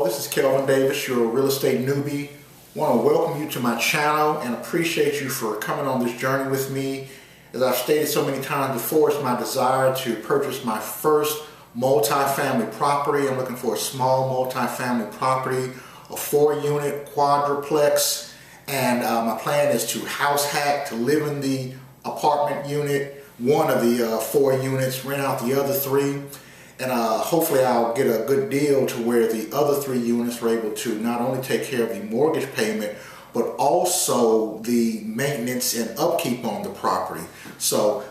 this is Kelvin Davis, your real estate newbie. I want to welcome you to my channel and appreciate you for coming on this journey with me. As I've stated so many times before, it's my desire to purchase my first multi-family property. I'm looking for a small multi-family property, a 4-unit quadruplex, and my plan is to house hack, to live in the apartment unit, one of the 4 units, rent out the other 3. And hopefully I'll get a good deal to where the other 3 units are able to not only take care of the mortgage payment, but also the maintenance and upkeep on the property.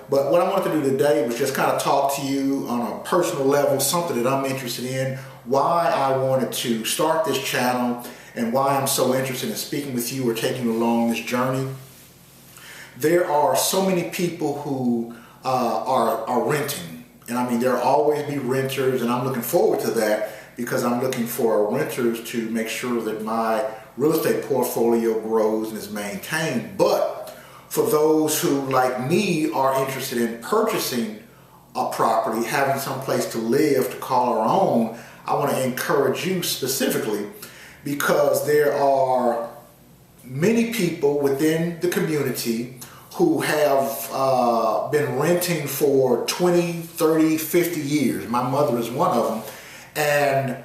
But what I wanted to do today was just kind of talk to you on a personal level, something that I'm interested in, why I wanted to start this channel, and why I'm so interested in speaking with you or taking you along this journey. There are so many people who are renting. And I mean, there'll always be renters, and I'm looking forward to that because I'm looking for renters to make sure that my real estate portfolio grows and is maintained. But for those who, like me, are interested in purchasing a property, having some place to live, to call our own, I want to encourage you specifically because there are many people within the community who have been renting for 20, 30, 50 years. My mother is one of them. And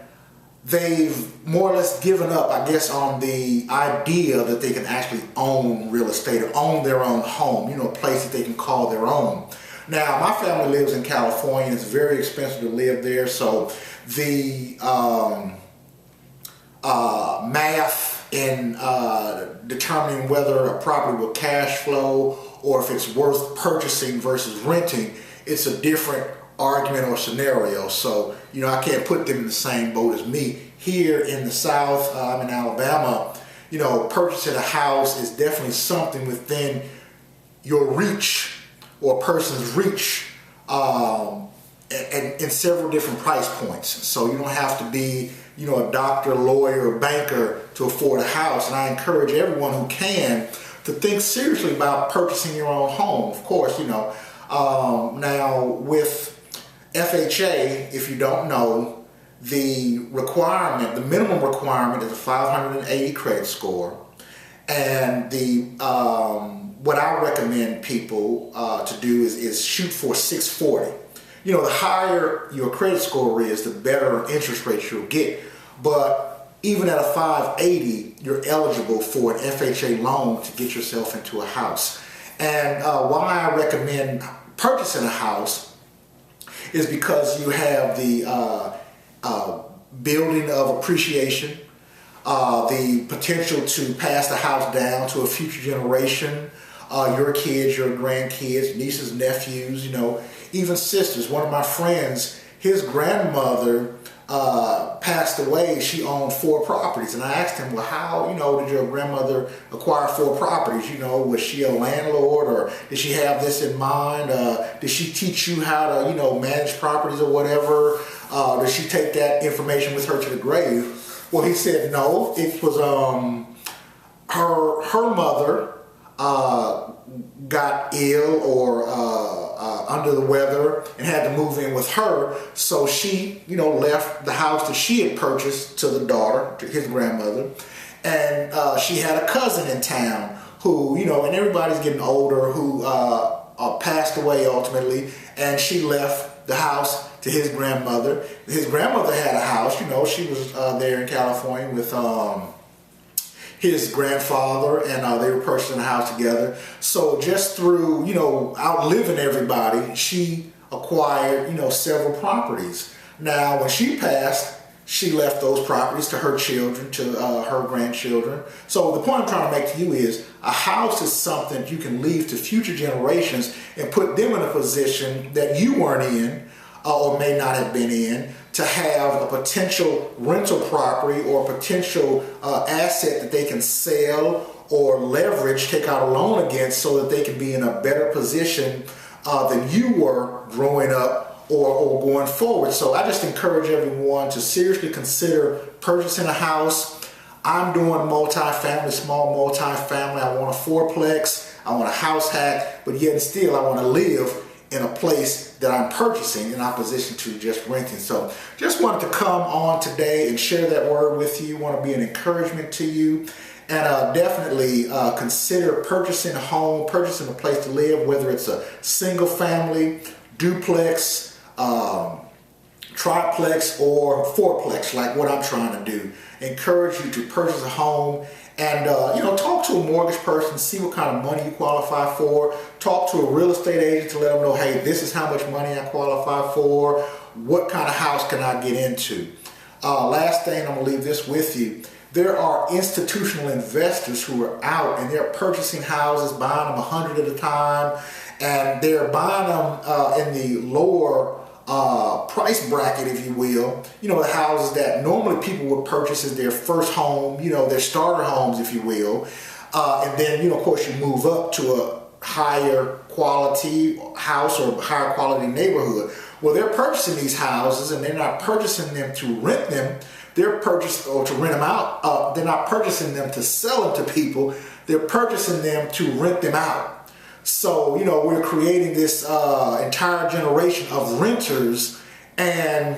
they've more or less given up, I guess, on the idea that they can actually own real estate or own their own home, you know, a place that they can call their own. Now, my family lives in California. It's very expensive to live there. So the math in determining whether a property will cash flow or if it's worth purchasing versus renting, it's a different argument or scenario. So, you know, I can't put them in the same boat as me. Here in the South, I'm in Alabama, you know, purchasing a house is definitely something within your reach or a person's reach and in several different price points. So you don't have to be, you know, a doctor, lawyer, or banker to afford a house. And I encourage everyone who can to think seriously about purchasing your own home. Of course, you know, now with FHA, if you don't know, the requirement, the minimum requirement is a 580 credit score. And the what I recommend people to do is shoot for 640. You know, the higher your credit score is, the better interest rates you'll get. But even at a 580, you're eligible for an FHA loan to get yourself into a house. And why I recommend purchasing a house is because you have the building of appreciation, the potential to pass the house down to a future generation, your kids, your grandkids, nieces, nephews, you know, even sisters. One of my friends, his grandmother passed away. She owned 4 properties, and I asked him, well, how, you know, did your grandmother acquire 4 properties? You know, was she a landlord, or did she have this in mind? Did she teach you how to, you know, manage properties or whatever? Did she take that information with her to the grave? Well, he said no. It was her mother got ill or under the weather and had to move in with her, so she, you know, left the house that she had purchased to the daughter, to his grandmother, and she had a cousin in town who, you know, and everybody's getting older, who passed away ultimately, and she left the house to his grandmother. His grandmother had a house, you know, she was there in California with his grandfather, and they were purchasing a house together. So just through, you know, outliving everybody, she acquired, you know, several properties. Now, when she passed, she left those properties to her children, to her grandchildren. So the point I'm trying to make to you is a house is something you can leave to future generations and put them in a position that you weren't in or may not have been in, to have a potential rental property or a potential asset that they can sell or leverage, take out a loan against, so that they can be in a better position than you were growing up or going forward. So I just encourage everyone to seriously consider purchasing a house. I'm doing multifamily, small multifamily. I want a 4-plex. I want a house hack, but yet still I want to live in a place that I'm purchasing in opposition to just renting. So just wanted to come on today and share that word with you. Want to be an encouragement to you. And definitely consider purchasing a home, purchasing a place to live, whether it's a single family, duplex, triplex, or fourplex, like what I'm trying to do. Encourage you to purchase a home and talk to a mortgage person, see what kind of money you qualify for. Talk to a real estate agent to let them know, hey, this is how much money I qualify for. What kind of house can I get into? Last thing, I'm going to leave this with you. There are institutional investors who are out and they're purchasing houses, buying them 100 at a time, and they're buying them in the lower price bracket, if you will. The houses that normally people would purchase as their first home, their starter homes, if you will. And then, of course, you move up to a higher quality house or higher quality neighborhood. Well, they're purchasing these houses and they're not purchasing them to rent them. They're purchasing or to rent them out. They're not purchasing them to sell them to people. They're purchasing them to rent them out. So, we're creating this entire generation of renters, and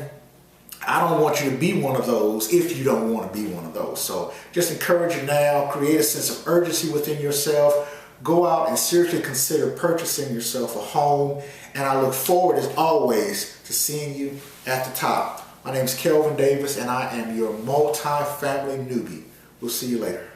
I don't want you to be one of those if you don't want to be one of those. So just encourage you now, create a sense of urgency within yourself. Go out and seriously consider purchasing yourself a home. And I look forward, as always, to seeing you at the top. My name is Kelvin Davis, and I am your multi-family newbie. We'll see you later.